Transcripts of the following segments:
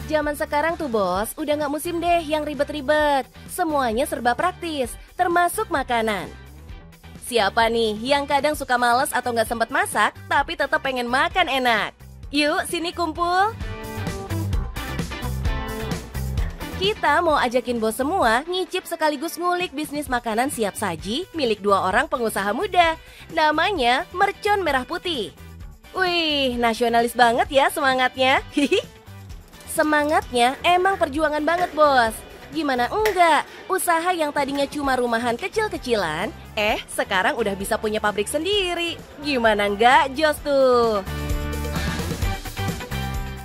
Zaman sekarang tuh bos, udah nggak musim deh yang ribet-ribet. Semuanya serba praktis, termasuk makanan. Siapa nih yang kadang suka males atau nggak sempat masak, tapi tetap pengen makan enak? Yuk, sini kumpul. Kita mau ajakin bos semua nyicip sekaligus ngulik bisnis makanan siap saji milik 2 orang pengusaha muda. Namanya Mercon Merah Putih. Wih, nasionalis banget ya semangatnya. Semangatnya emang perjuangan banget bos. Gimana enggak, usaha yang tadinya cuma rumahan kecil-kecilan, sekarang udah bisa punya pabrik sendiri. Gimana enggak, jos tuh.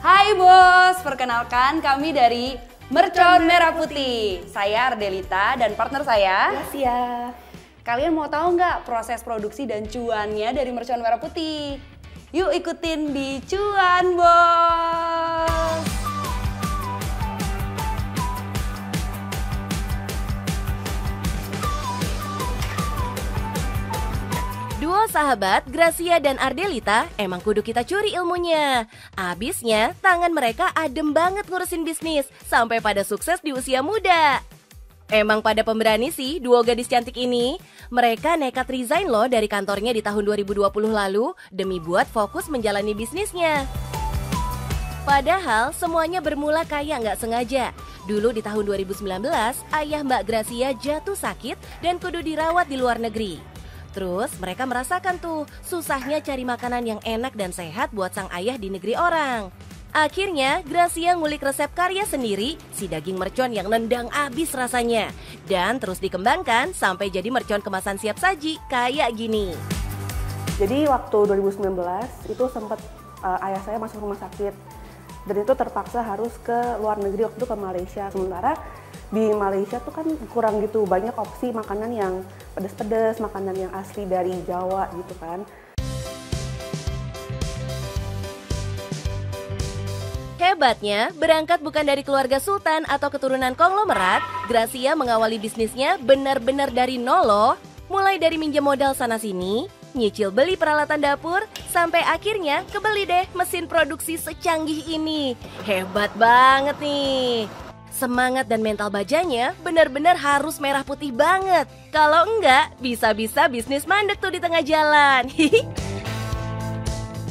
Hai bos, perkenalkan kami dari Mercon Merah Putih. Saya Ardelita dan partner saya Gracia. Kalian mau tahu nggak proses produksi dan cuannya dari Mercon Merah Putih? Yuk ikutin di Cuan Bos. Duo sahabat Gracia dan Ardelita emang kudu kita curi ilmunya. Abisnya tangan mereka adem banget ngurusin bisnis sampai pada sukses di usia muda. Emang pada pemberani sih duo gadis cantik ini. Mereka nekat resign loh dari kantornya di tahun 2020 lalu demi buat fokus menjalani bisnisnya. Padahal semuanya bermula kayak nggak sengaja. Dulu di tahun 2019, ayah Mbak Gracia jatuh sakit dan kudu dirawat di luar negeri. Terus mereka merasakan tuh susahnya cari makanan yang enak dan sehat buat sang ayah di negeri orang. Akhirnya Gracia ngulik resep karya sendiri, si daging mercon yang nendang abis rasanya. Dan terus dikembangkan sampai jadi mercon kemasan siap saji kayak gini. Jadi waktu 2019 itu sempat ayah saya masuk rumah sakit. Dan itu terpaksa harus ke luar negeri, waktu itu ke Malaysia. Sementara di Malaysia tuh kan kurang gitu banyak opsi makanan yang pedas-pedas, makanan yang asli dari Jawa gitu kan. Hebatnya, berangkat bukan dari keluarga sultan atau keturunan konglomerat, Gracia mengawali bisnisnya benar-benar dari nol loh. Mulai dari minjem modal sana-sini, nyicil beli peralatan dapur, sampai akhirnya kebeli deh mesin produksi secanggih ini. Hebat banget nih. Semangat dan mental bajanya benar-benar harus merah putih banget. Kalau enggak, bisa-bisa bisnis mandek tuh di tengah jalan.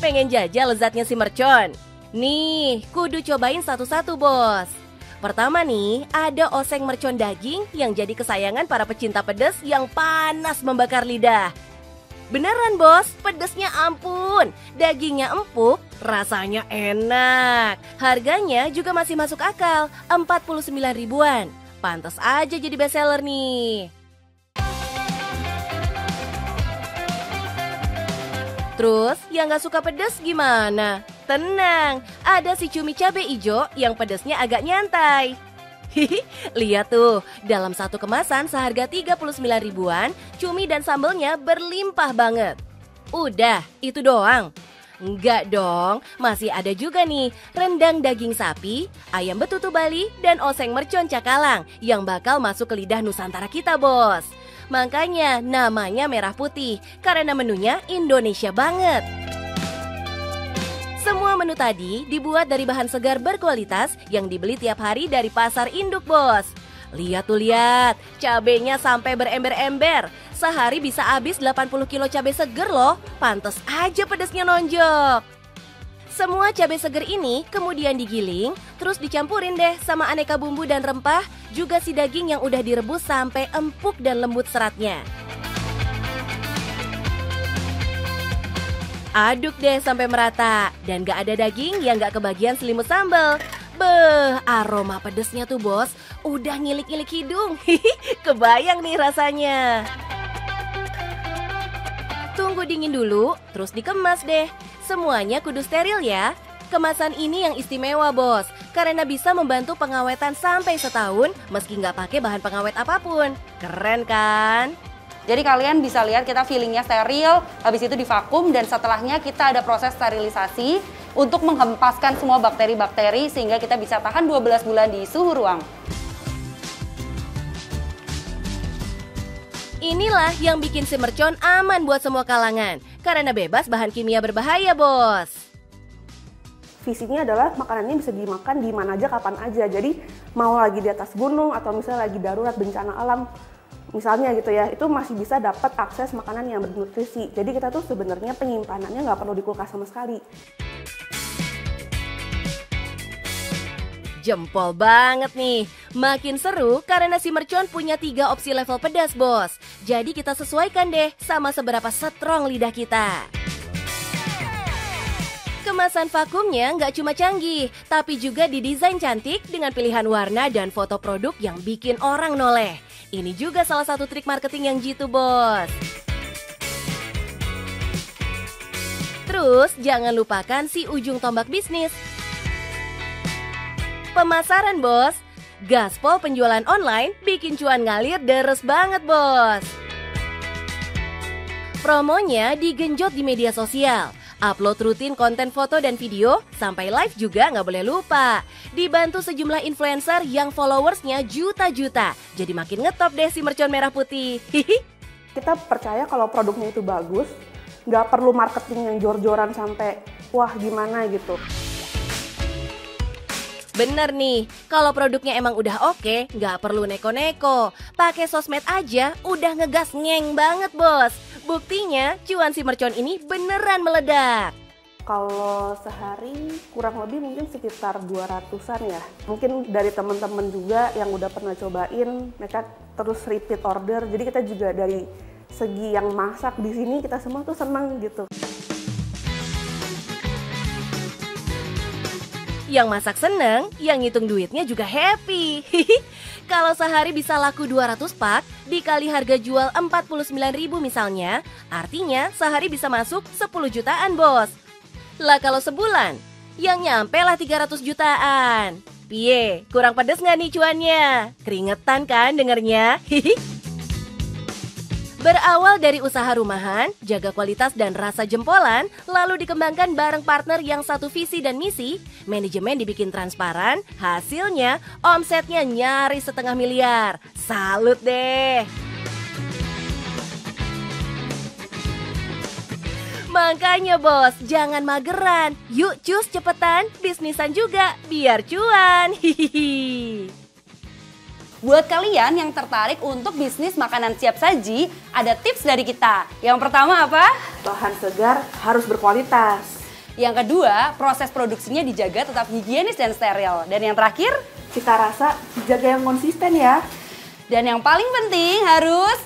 Pengen jajal lezatnya si mercon? Nih, kudu cobain satu-satu bos. Pertama nih, ada oseng mercon daging yang jadi kesayangan para pecinta pedas yang panas membakar lidah. Beneran bos, pedesnya ampun, dagingnya empuk, rasanya enak. Harganya juga masih masuk akal, 49 ribuan. Pantes aja jadi bestseller nih. Terus, yang gak suka pedas gimana? Tenang, ada si cumi cabe ijo yang pedasnya agak nyantai. Lihat tuh, dalam satu kemasan seharga 39 ribuan, cumi dan sambelnya berlimpah banget. Udah, itu doang? Enggak dong, masih ada juga nih rendang daging sapi, ayam betutu Bali, dan oseng mercon cakalang yang bakal masuk ke lidah Nusantara kita bos. Makanya namanya merah putih, karena menunya Indonesia banget. Semua menu tadi dibuat dari bahan segar berkualitas yang dibeli tiap hari dari pasar induk bos. Lihat tuh lihat, cabenya sampai berember-ember. Sehari bisa habis 80 kilo cabai seger loh, pantes aja pedasnya nonjok. Semua cabai seger ini kemudian digiling, terus dicampurin deh sama aneka bumbu dan rempah, juga si daging yang udah direbus sampai empuk dan lembut seratnya. Aduk deh sampai merata, dan gak ada daging yang gak kebagian selimut sambal. Beuh, aroma pedesnya tuh bos, udah ngilik-ngilik hidung. Kebayang nih rasanya. Tunggu dingin dulu, terus dikemas deh. Semuanya kudu steril ya. Kemasan ini yang istimewa bos, karena bisa membantu pengawetan sampai setahun meski nggak pakai bahan pengawet apapun. Keren kan? Jadi kalian bisa lihat kita fillingnya steril, habis itu divakum dan setelahnya kita ada proses sterilisasi untuk menghempaskan semua bakteri-bakteri sehingga kita bisa tahan 12 bulan di suhu ruang. Inilah yang bikin si mercon aman buat semua kalangan, karena bebas bahan kimia berbahaya bos. visinya adalah makanan ini bisa dimakan di mana aja, kapan aja. Jadi mau lagi di atas gunung atau misalnya lagi darurat bencana alam, misalnya gitu ya, itu masih bisa dapat akses makanan yang bernutrisi. Jadi kita tuh sebenarnya penyimpanannya nggak perlu di kulkas sama sekali. Jempol banget nih. Makin seru karena si mercon punya 3 opsi level pedas, bos. Jadi kita sesuaikan deh sama seberapa strong lidah kita. Kemasan vakumnya nggak cuma canggih, tapi juga didesain cantik dengan pilihan warna dan foto produk yang bikin orang noleh. Ini juga salah satu trik marketing yang jitu, bos. Terus, jangan lupakan si ujung tombak bisnis. Pemasaran, bos. Gaspol penjualan online bikin cuan ngalir deres banget, bos. Promonya digenjot di media sosial. Upload rutin konten foto dan video, sampai live juga nggak boleh lupa. Dibantu sejumlah influencer yang followersnya juta-juta. Jadi makin ngetop deh si mercon merah putih. Kita percaya kalau produknya itu bagus, nggak perlu marketing yang jor-joran sampai wah gimana gitu. Bener nih, kalau produknya emang udah oke, nggak perlu neko-neko. Pakai sosmed aja, udah ngegas ngeng banget, bos. Buktinya, cuan si mercon ini beneran meledak. Kalau sehari kurang lebih mungkin sekitar 200-an ya. Mungkin dari teman-teman juga yang udah pernah cobain, mereka terus repeat order. Jadi kita juga dari segi yang masak di sini kita semua tuh senang gitu. Yang masak seneng, yang ngitung duitnya juga happy. Kalau sehari bisa laku 200 pak, dikali harga jual 49.000 misalnya, artinya sehari bisa masuk 10 jutaan, bos. Lah kalau sebulan, yang nyampe lah 300 jutaan. Piye, kurang pedes nggak nih cuannya? Keringetan kan dengernya? Berawal dari usaha rumahan, jaga kualitas dan rasa jempolan, lalu dikembangkan bareng partner yang satu visi dan misi, manajemen dibikin transparan, hasilnya omsetnya nyaris 500 miliar. Salut deh! Makanya bos, jangan mageran. Yuk cus cepetan, bisnisan juga, biar cuan. Hihihi. Buat kalian yang tertarik untuk bisnis makanan siap saji, ada tips dari kita. Yang pertama apa? Bahan segar harus berkualitas. Yang kedua, proses produksinya dijaga tetap higienis dan steril. Dan yang terakhir, Cita rasa jaga yang konsisten ya. dan yang paling penting harus